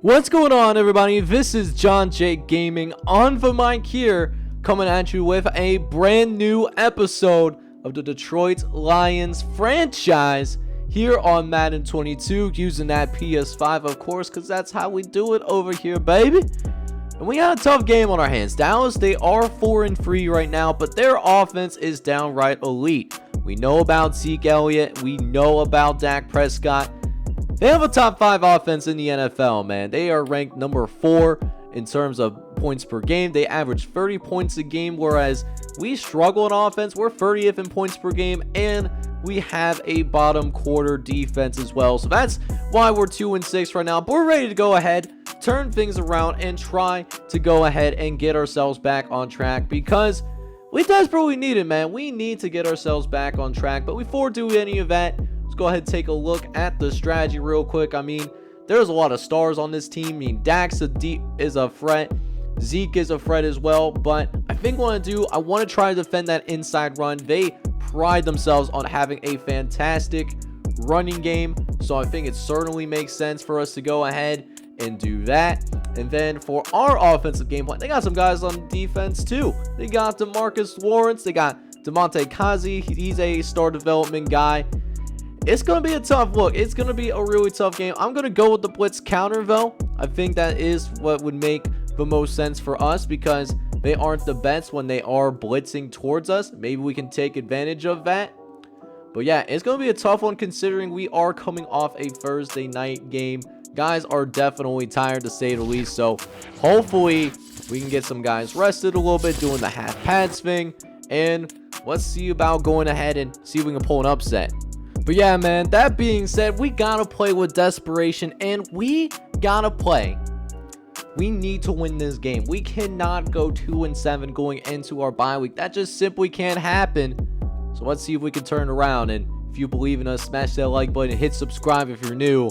What's going on, everybody? This is John J Gaming on the mic here, coming at you with a brand new episode of the Detroit Lions franchise here on Madden 22, using that PS5, of course, because that's how we do it over here, baby. And we got a tough game on our hands. Dallas, they are 4-3 right now, but their offense is downright elite. We know about Zeke Elliott. We know about Dak Prescott. They have a top 5 offense in the NFL, man. They are ranked number 4 in terms of points per game. They average 30 points a game, whereas we struggle in offense. We're 30th in points per game, and we have a bottom quarter defense as well. So that's why we're 2-6 right now. But we're ready to go ahead, turn things around, and try to go ahead and get ourselves back on track, because we desperately need it, man. We need to get ourselves back on track. But before doing any of that, go ahead and take a look at the strategy real quick. I mean, there's a lot of stars on this team. I mean, Dax is a threat. Zeke is a threat as well. But I think what I want to try to defend that inside run. They pride themselves on having a fantastic running game. So I think it certainly makes sense for us to go ahead and do that. And then for our offensive game plan, they got some guys on defense too. They got DeMarcus Lawrence. They got DeMonte Kazi. He's a star development guy. It's going to be a tough look. It's going to be a really tough game. I'm going to go with the blitz counter, though. I think that is what would make the most sense for us, because they aren't the best when they are blitzing towards us. Maybe we can take advantage of that. But yeah, it's going to be a tough one, considering we are coming off a Thursday night game. Guys are definitely tired, to say the least. So hopefully we can get some guys rested a little bit, doing the half pads thing. And let's see about going ahead and see if we can pull an upset. But yeah, man, that being said, we gotta play with desperation, and we gotta play. We need to win this game. We cannot go 2-7 going into our bye week. That just simply can't happen. So let's see if we can turn around. And if you believe in us, smash that like button, hit subscribe if you're new.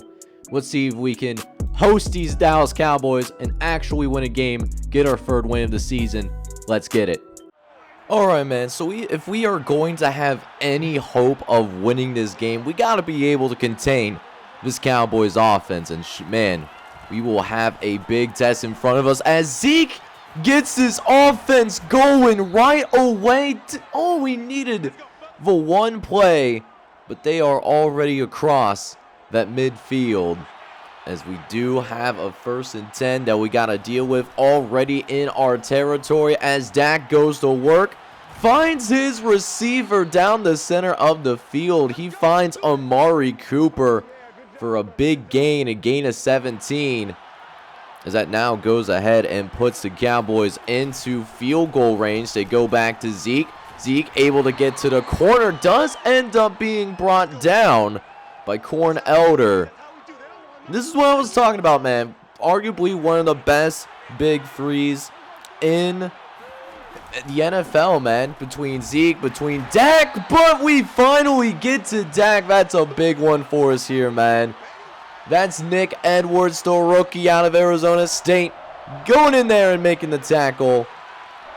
Let's see if we can host these Dallas Cowboys and actually win a game, get our 3rd win of the season. Let's get it. Alright, man, so if we are going to have any hope of winning this game, we got to be able to contain this Cowboys offense. And man, we will have a big test in front of us as Zeke gets this offense going right away. Oh, we needed the one play, but they are already across that midfield, as we do have a 1st and 10 that we got to deal with already in our territory, as Dak goes to work, finds his receiver down the center of the field. He finds Amari Cooper for a big gain, a gain of 17, as that now goes ahead and puts the Cowboys into field goal range. They go back to Zeke. Zeke able to get to the corner, does end up being brought down by Corn Elder. This is what I was talking about, man. Arguably one of the best big threes in the NFL, man. Between Zeke, between Dak, but we finally get to Dak. That's a big one for us here, man. That's Nick Edwards, the rookie out of Arizona State, going in there and making the tackle.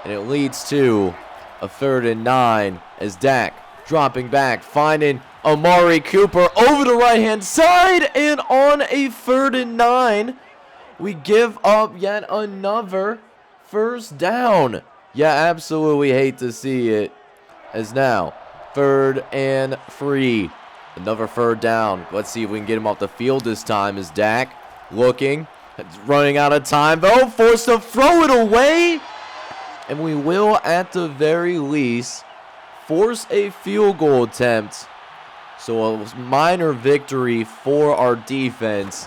And it leads to a 3rd and 9 as Dak dropping back, finding Amari Cooper over the right-hand side, and on a 3rd and 9, we give up yet another 1st down. Yeah, absolutely hate to see it, as now 3rd and 3, another 3rd down. Let's see if we can get him off the field this time, as Dak looking, running out of time though, forced to throw it away, and we will at the very least force a field goal attempt. So a minor victory for our defense,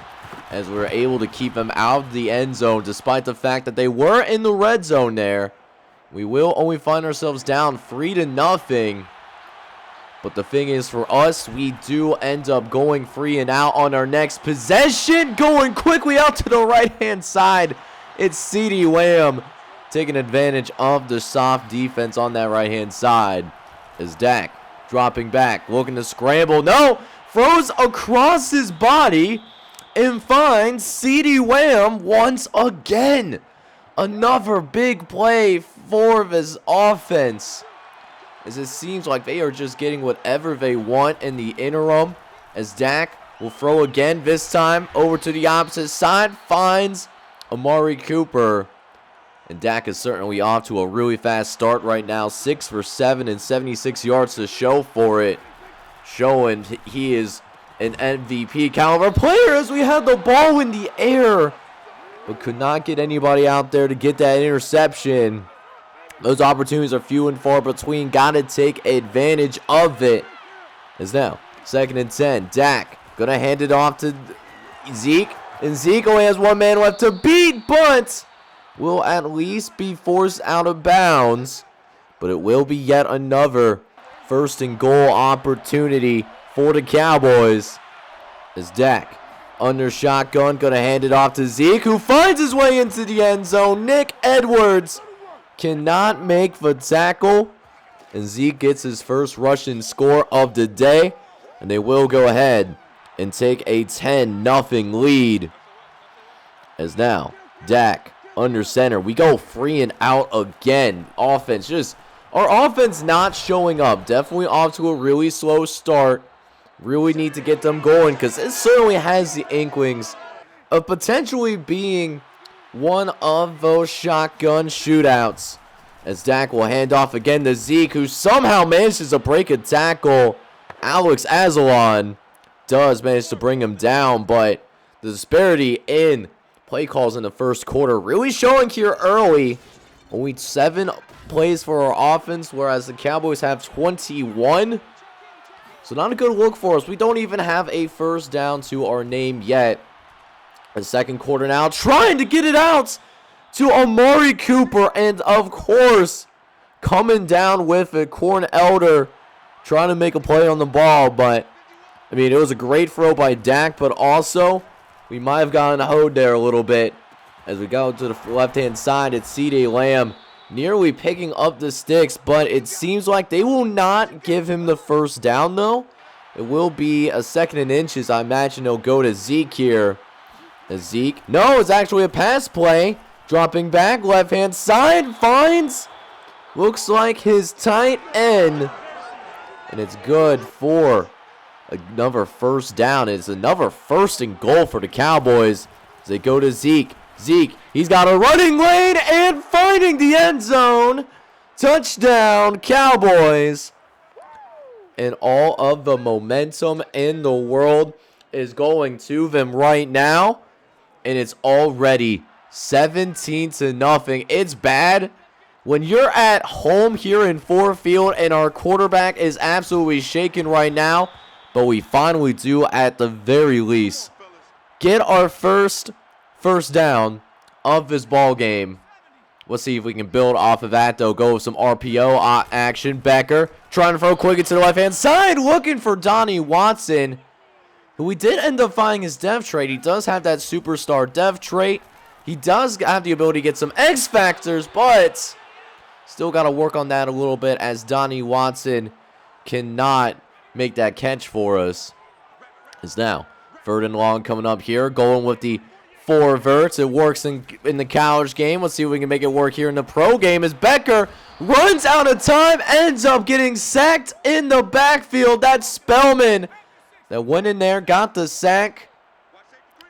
as we were able to keep them out of the end zone, despite the fact that they were in the red zone there. We will only find ourselves down 3-0. But the thing is, for us, we do end up going 3 and out on our next possession. Going quickly out to the right-hand side. It's CeeDee Lamb taking advantage of the soft defense on that right-hand side, as Dak dropping back, looking to scramble. No! Throws across his body and finds CeeDee Lamb once again. Another big play for this offense, as it seems like they are just getting whatever they want in the interim, as Dak will throw again, this time over to the opposite side. Finds Amari Cooper. And Dak is certainly off to a really fast start right now. 6 for 7 and 76 yards to show for it. Showing he is an MVP caliber player as we had the ball in the air. But could not get anybody out there to get that interception. Those opportunities are few and far between. Got to take advantage of it. As now, 2nd and 10. Dak going to hand it off to Zeke. And Zeke only has one man left to beat, but will at least be forced out of bounds. But it will be yet another 1st and goal opportunity for the Cowboys. As Dak under shotgun, going to hand it off to Zeke, who finds his way into the end zone. Nick Edwards cannot make the tackle. And Zeke gets his first rushing score of the day. And they will go ahead and take a 10-0 lead. As now, Dak under center. We go 3 and out again. Offense, our offense not showing up. Definitely off to a really slow start. Really need to get them going because it certainly has the inklings of potentially being one of those shotgun shootouts. As Dak will hand off again to Zeke, who somehow manages to break a tackle. Alex Azalon does manage to bring him down, but the disparity in play calls in the first quarter really showing here early. Only 7 plays for our offense, whereas the Cowboys have 21. So not a good look for us. We don't even have a first down to our name yet. The second quarter now, trying to get it out to Amari Cooper. And of course, coming down with it, Corn Elder trying to make a play on the ball. But, I mean, it was a great throw by Dak, but also we might have gotten hoed there a little bit. As we go to the left-hand side, it's C.D. Lamb nearly picking up the sticks, but it seems like they will not give him the first down, though. It will be a 2nd and inches. I imagine they'll go to Zeke here. Zeke, no, it's actually a pass play. Dropping back, left-hand side, finds, looks like his tight end. And it's good for another first down. It's another 1st and goal for the Cowboys. As they go to Zeke. Zeke, he's got a running lane and finding the end zone. Touchdown, Cowboys. And all of the momentum in the world is going to them right now. And it's already 17-0. It's bad when you're at home here in Ford Field and our quarterback is absolutely shaking right now. But we finally do, at the very least, get our first down of this ball game. Let's see if we can build off of that, though. Go with some RPO action. Becker trying to throw quick into the left-hand side. Looking for Donnie Watson, who we did end up finding his dev trait. He does have that superstar dev trait. He does have the ability to get some X factors, but still got to work on that a little bit as Donnie Watson cannot make that catch for us. Is now 3rd and long coming up here. Going with the 4 verts. It works in the college game. Let's see if we can make it work here in the pro game as Becker runs out of time, ends up getting sacked in the backfield. That's Spellman that went in there, got the sack.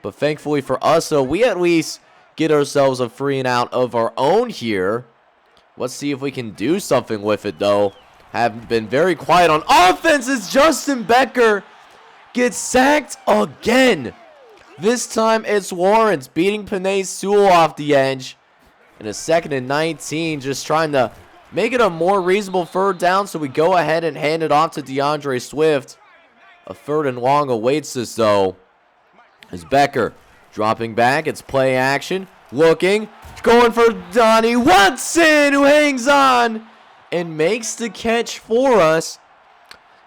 But thankfully for us, so we at least get ourselves a 3 and out of our own here. Let's see if we can do something with it, though. Have been very quiet on offense as Justin Becker gets sacked again. This time it's Lawrence beating Penei Sewell off the edge. And a 2nd and 19, just trying to make it a more reasonable 3rd down. So we go ahead and hand it off to DeAndre Swift. A 3rd and long awaits us, though. As Becker dropping back, it's play action. Looking, going for Donnie Watson, who hangs on and makes the catch for us.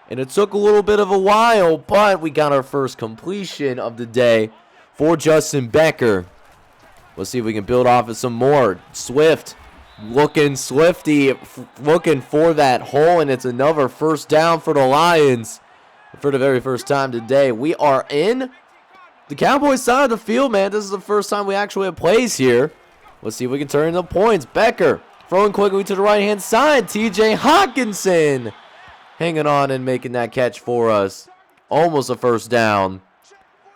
And it took a little bit of a while, but we got our first completion of the day for Justin Becker. Let's see if we can build off of some more. Swift, looking Swifty, looking for that hole, and it's another 1st down for the Lions. For the very first time today, we are in the Cowboys side of the field, man. This is the first time we actually have plays here. Let's see if we can turn into points. Becker throwing quickly to the right-hand side. TJ Hawkinson hanging on and making that catch for us. Almost a 1st down.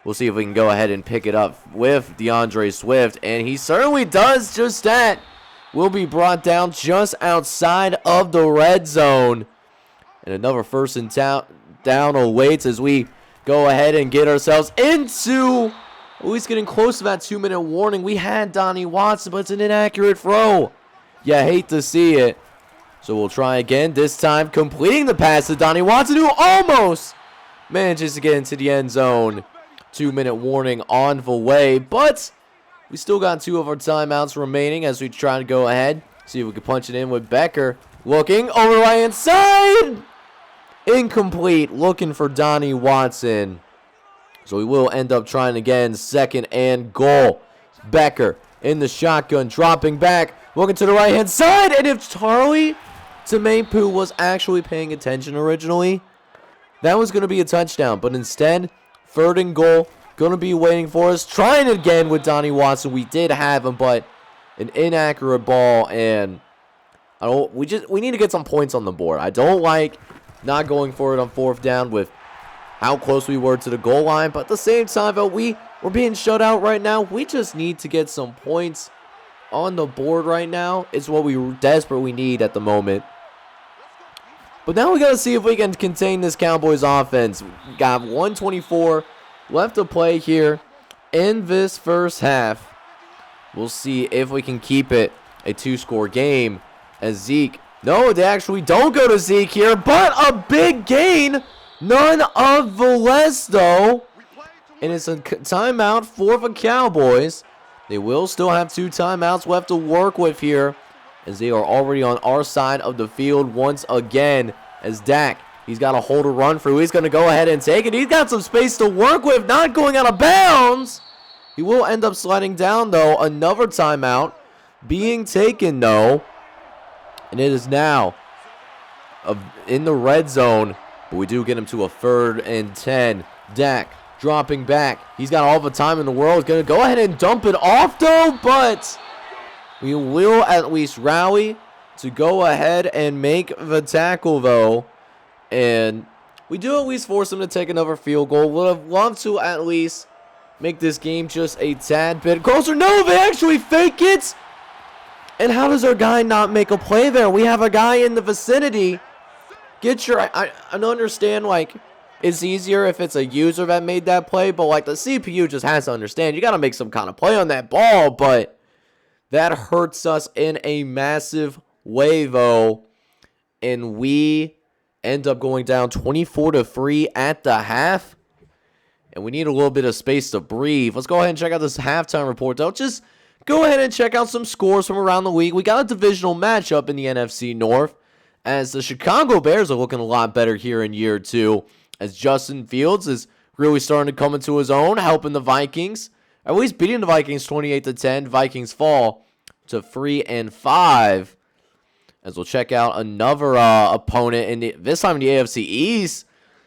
We'll see if we can go ahead and pick it up with DeAndre Swift, and he certainly does just that. Will be brought down just outside of the red zone. And another first and down awaits as we go ahead and get ourselves into, he's getting close to that 2-minute warning. We had Donnie Watson, but it's an inaccurate throw. You hate to see it. So we'll try again, this time completing the pass to Donnie Watson, who almost manages to get into the end zone. 2-minute warning on the way, but we still got 2 of our timeouts remaining as we try to go ahead. See if we can punch it in with Becker. Looking over the right-hand side. Incomplete. Looking for Donnie Watson. So we will end up trying again. 2nd and goal. Becker in the shotgun. Dropping back. Looking to the right-hand side. And if Charlie Temepu was actually paying attention originally, that was going to be a touchdown. But instead, 3rd and goal. Going to be waiting for us. Trying it again with Donnie Watson. We did have him, but an inaccurate ball. And we need to get some points on the board. I don't like not going for it on 4th down with how close we were to the goal line. But at the same time, though, we're being shut out right now. We just need to get some points on the board right now. It's what we desperately need at the moment. But now we got to see if we can contain this Cowboys offense. We got 1:24 left to play here in this first half. We'll see if we can keep it a 2-score game as Zeke. No, they actually don't go to Zeke here, but a big gain. None of the less, though. And it's a timeout for the Cowboys. They will still have 2 timeouts left to work with here, as they are already on our side of the field once again. As Dak, he's got a hole to run through. He's going to go ahead and take it. He's got some space to work with, not going out of bounds. He will end up sliding down, though. Another timeout being taken, though. And it is now in the red zone. But we do get him to a 3rd and 10. Dak dropping back. He's got all the time in the world. He's going to go ahead and dump it off, though. But we will at least rally to go ahead and make the tackle, though. And we do at least force him to take another field goal. Would have loved to at least make this game just a tad bit closer. No, they actually fake it. And how does our guy not make a play there? We have a guy in the vicinity. I don't understand, like, it's easier if it's a user that made that play, but, like, the CPU just has to understand. You got to make some kind of play on that ball, but that hurts us in a massive way, though. And we end up going down 24-3 at the half. And we need a little bit of space to breathe. Let's go ahead and check out this halftime report, though. Just go ahead and check out some scores from around the league. We got a divisional matchup in the NFC North, as the Chicago Bears are looking a lot better here in year 2, as Justin Fields is really starting to come into his own, helping the Vikings, at least beating the Vikings 28-10. Vikings fall to 3-5. As we'll check out another opponent, this time in the AFC East.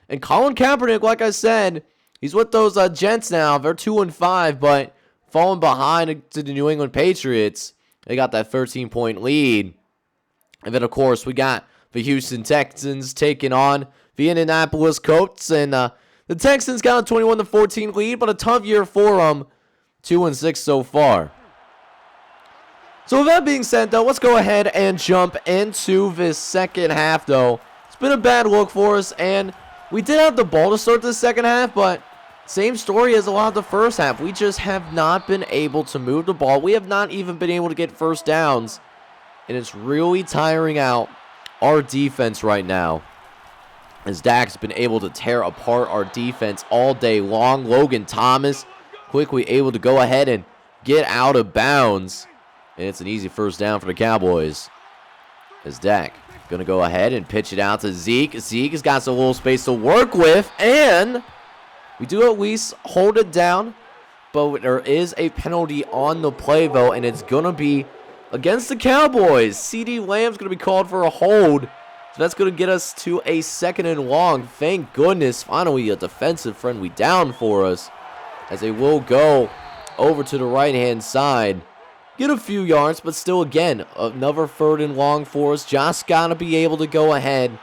And Colin Kaepernick, like I said, he's with those Jets now. They're 2-5, but falling behind to the New England Patriots. They got that 13-point lead. And then, of course, we got the Houston Texans taking on the Indianapolis Colts. And the Texans got a 21-14 lead, but a tough year for them. 2-6 so far. So with that being said, though, let's go ahead and jump into this second half, though. It's been a bad look for us, and we did have the ball to start the second half, but same story as a lot of the first half. We just have not been able to move the ball. We have not even been able to get first downs, and it's really tiring out our defense right now, as Dak's been able to tear apart our defense all day long. Logan Thomas quickly able to go ahead and get out of bounds. And it's an easy first down for the Cowboys. As Dak going to go ahead and pitch it out to Zeke. Zeke has got some little space to work with. And we do at least hold it down. But there is a penalty on the play, though. And it's going to be against the Cowboys. CeeDee Lamb's going to be called for a hold. So that's going to get us to a 2nd and long. Thank goodness. Finally, a defensive friendly down for us, as they will go over to the right-hand side. Get a few yards, but still, again, another 3rd and long for us. Just got to be able to go ahead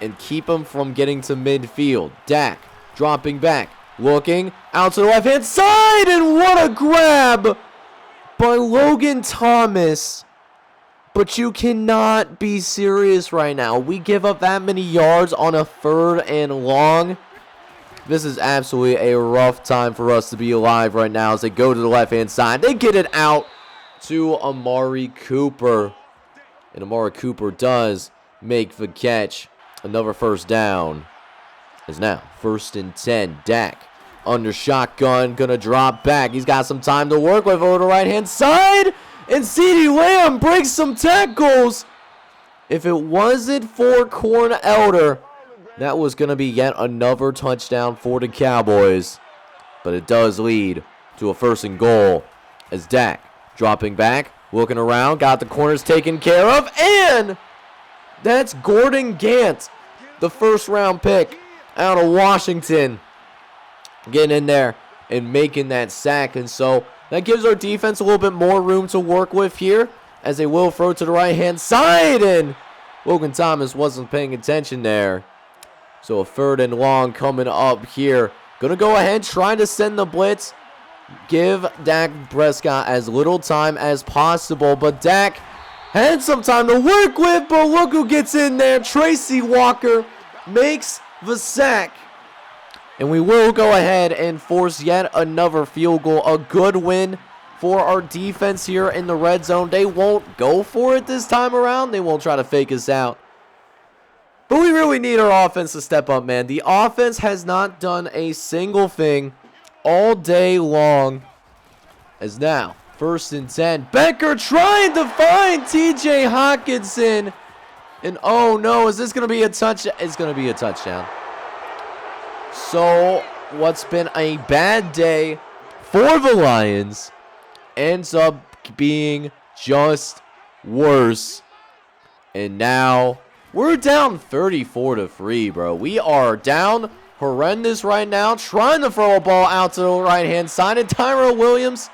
and keep them from getting to midfield. Dak dropping back. looking out to the left-hand side, and what a grab by Logan Thomas. But you cannot be serious right now. We give up that many yards on a 3rd and long. This is absolutely a rough time for us to be alive right now as they go to the left-hand side. They get it out to Amari Cooper. And Amari Cooper does make the catch. Another first down. Is now 1st and 10. Dak under shotgun. Going to drop back. He's got some time to work with over the right-hand side. And CeeDee Lamb breaks some tackles. If it wasn't for Corn Elder, that was going to be yet another touchdown for the Cowboys. But it does lead to a 1st and goal as Dak dropping back, looking around, got the corners taken care of, and that's Gordon Gant, the 1st-round pick out of Washington, getting in there and making that sack. And so that gives our defense a little bit more room to work with here as they will throw to the right-hand side, and Logan Thomas wasn't paying attention there. So a 3rd and long coming up here. Going to go ahead, trying to send the blitz. Give Dak Prescott as little time as possible, but Dak had some time to work with, but look who gets in there. Tracy Walker makes the sack. And we will go ahead and force yet another field goal. A good win for our defense here in the red zone. They won't go for it this time around. They won't try to fake us out. But we really need our offense to step up, man. The offense has not done a single thing all day long. As now, 1st and 10. Becker trying to find TJ Hawkinson. And oh no, is this going to be a touchdown? It's going to be a touchdown. So, what's been a bad day for the Lions ends up being just worse. And now we're down 34-3, bro. We are down horrendous right now, trying to throw a ball out to the right-hand side. And Tyrell Williams,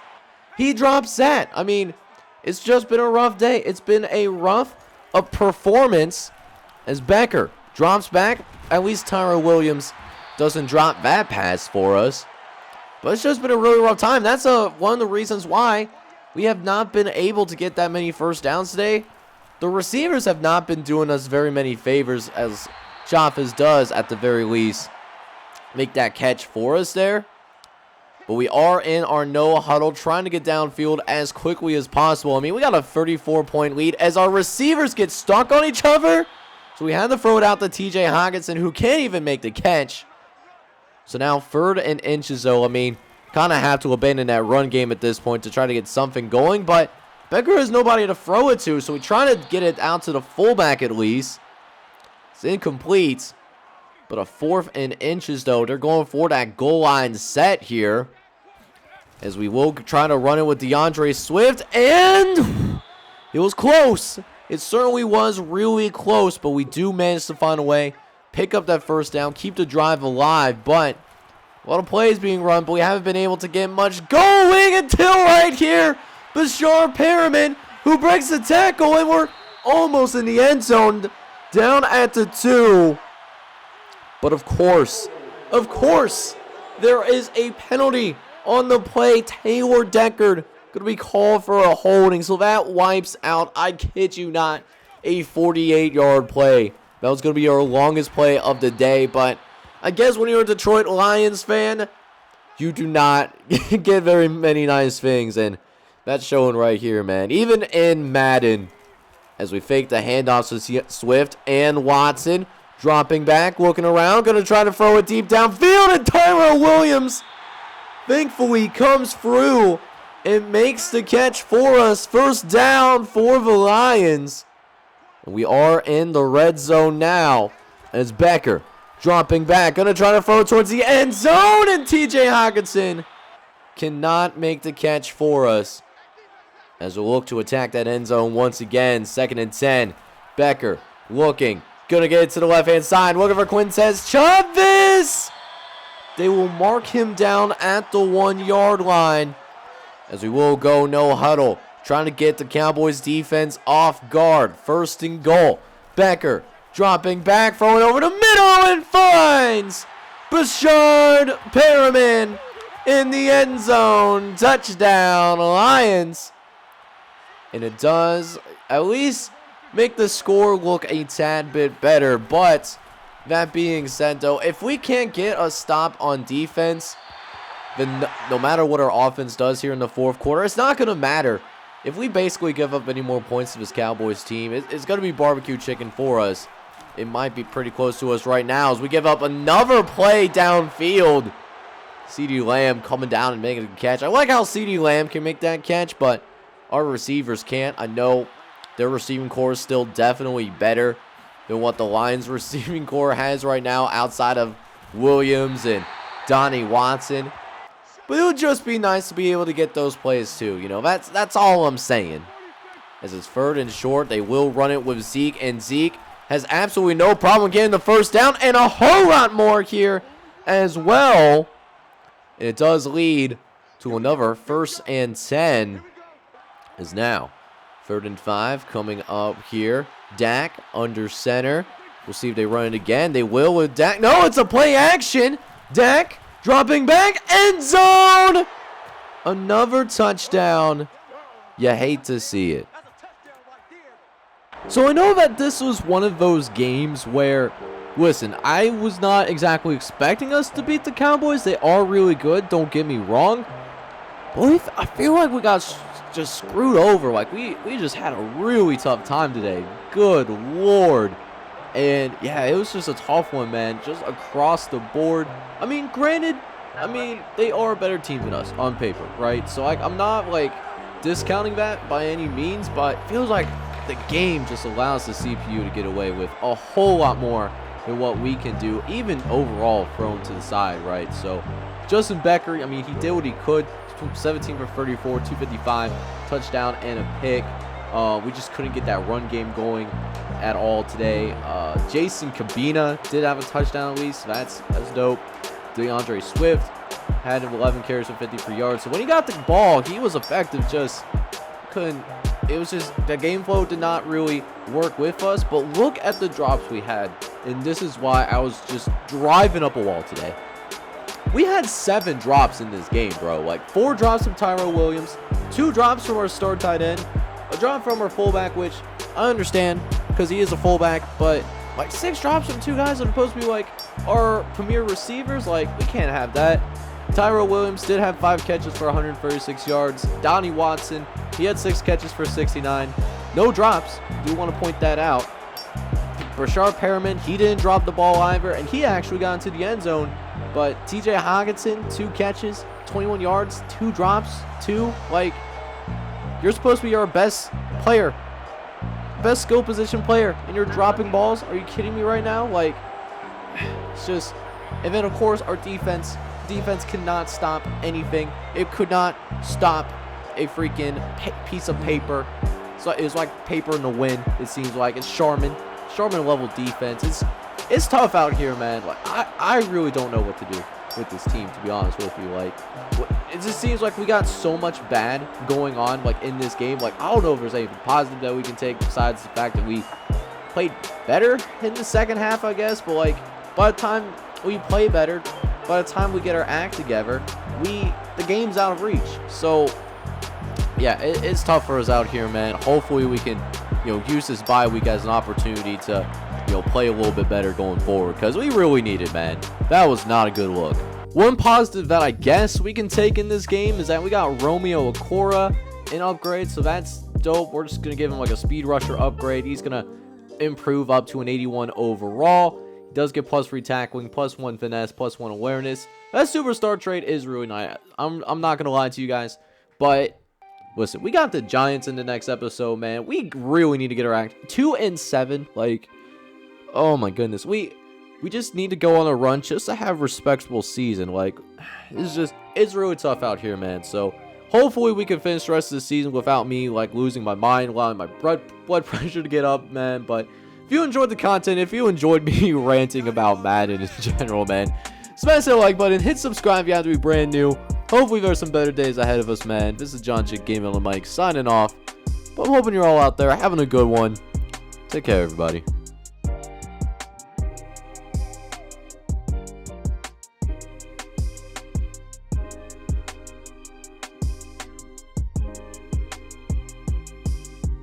he drops that. I mean, it's just been a rough day. It's been a rough performance as Becker drops back. At least Tyrell Williams doesn't drop that pass for us. But it's just been a really rough time. That's one of the reasons why we have not been able to get that many first downs today. The receivers have not been doing us very many favors, as Chaffetz does at the very least make that catch for us there. But we are in our no huddle, trying to get downfield as quickly as possible. I mean, we got a 34-point lead as our receivers get stuck on each other. So we had to throw it out to TJ Hawkinson, who can't even make the catch. So now 3rd and inches, though. I mean, kind of have to abandon that run game at this point to try to get something going. But Becker has nobody to throw it to, so we try to get it out to the fullback at least. It's incomplete. But a 4th and inches, though. They're going for that goal line set here. As we will try to run it with DeAndre Swift. And it was close. It certainly was really close, but we do manage to find a way. Pick up that first down, keep the drive alive, but a lot of plays being run, but we haven't been able to get much going until right here. Bashar Perriman, who breaks the tackle, and we're almost in the end zone, down at the 2. But of course, there is a penalty on the play. Taylor Deckard going to be called for a holding, so that wipes out, I kid you not, a 48-yard play. That was going to be our longest play of the day, but I guess when you're a Detroit Lions fan, you do not get very many nice things, and that's showing right here, man. Even in Madden, as we fake the handoffs to Swift and Watson, dropping back, looking around, going to try to throw it deep downfield, and Tyrell Williams thankfully comes through and makes the catch for us. First down for the Lions. We are in the red zone now as Becker dropping back. Going to try to throw it towards the end zone. And TJ Hawkinson cannot make the catch for us. As we look to attack that end zone once again. 2nd and 10. Becker looking. Going to get it to the left-hand side. Looking for Quintez Chaffetz. They will mark him down at the 1-yard line. As we will go no huddle. Trying to get the Cowboys defense off guard. 1st and goal. Becker dropping back, throwing over the middle, and finds Bashard Perriman in the end zone. Touchdown, Lions. And it does at least make the score look a tad bit better. But that being said, though, if we can't get a stop on defense, then no matter what our offense does here in the fourth quarter, it's not going to matter. If we basically give up any more points to this Cowboys team, it's going to be barbecue chicken for us. It might be pretty close to us right now as we give up another play downfield. CeeDee Lamb coming down and making a catch. I like how CeeDee Lamb can make that catch, but our receivers can't. I know their receiving core is still definitely better than what the Lions receiving core has right now outside of Williams and Donnie Watson. But it would just be nice to be able to get those plays too. You know, that's all I'm saying. As it's third and short, they will run it with Zeke, and Zeke has absolutely no problem getting the first down, and a whole lot more here as well. And it does lead to another 1st and 10. Is now 3rd and 5 coming up here. Dak under center. We'll see if they run it again. They will with Dak. No, it's a play action. Dak dropping back. End zone. Another touchdown. You hate to see it. So I know that this was one of those games where, listen, I was not exactly expecting us to beat the Cowboys. They are really good, don't get me wrong. But I feel like we got just screwed over. Like, we just had a really tough time today. Good Lord. And, yeah, it was just a tough one, man. Just across the board. I mean, granted, they are a better team than us on paper, right? So, like, I'm not, like, discounting that by any means, but it feels like the game just allows the CPU to get away with a whole lot more than what we can do, even overall thrown to the side, right? So Justin Becker, I mean, he did what he could. 17 for 34, 255, touchdown and a pick. We just couldn't get that run game going at all today. Jason Cabina did have a touchdown at least. That's dope. DeAndre Swift had 11 carries for 53 yards. So when he got the ball, he was effective. Just couldn't. It was just the game flow did not really work with us. But look at the drops we had, and this is why I was just driving up a wall today. We had 7 drops in this game, bro. Like 4 drops from Tyrell Williams, 2 drops from our star tight end, a drop from our fullback, which I understand because he is a fullback, but like 6 drops from 2 guys that are supposed to be like our premier receivers. Like, we can't have that. Tyrell Williams did have 5 catches for 136 yards. Donnie Watson, he had 6 catches for 69. No drops. Do want to point that out. Bashard Perriman, he didn't drop the ball either, and he actually got into the end zone. But TJ Hockenson, 2 catches, 21 yards, 2 drops, 2. Like, you're supposed to be our best player, best skill position player, and you're dropping balls? Are you kidding me right now? Like, it's just. And then, of course, our defense cannot stop anything. It could not stop a freaking piece of paper. So it was like paper in the wind. It seems like it's Sharman level defense. It's tough out here, man. Like, I really don't know what to do with this team, to be honest with you. Like, it just seems like we got so much bad going on, like, in this game. Like, I don't know if there's anything positive that we can take besides the fact that we played better in the second half, I guess. But like, by the time we play better, by the time we get our act together, the game's out of reach. So yeah, it's tough for us out here, man. Hopefully we can, use this bye week as an opportunity to, play a little bit better going forward, because we really need it, man. That was not a good look. One positive that I guess we can take in this game is that we got Romeo Okora in upgrade, so that's dope. We're just gonna give him like a speed rusher upgrade. He's gonna improve up to an 81 overall. He does get plus 3 tackling, plus 1 finesse, plus 1 awareness. That superstar trait is really nice. I'm not gonna lie to you guys, but listen, we got the Giants in the next episode, man. We really need to get our act. 2-7, like, oh my goodness. We just need to go on a run just to have a respectable season. Like, it's really tough out here, man. So hopefully we can finish the rest of the season without me, like, losing my mind, allowing my blood pressure to get up, man. But if you enjoyed the content, if you enjoyed me ranting about Madden in general, man, smash that like button, hit subscribe if you have to be brand new. Hopefully there's some better days ahead of us, man. This is John J. Gaming on the mic, signing off. But I'm hoping you're all out there having a good one. Take care, everybody.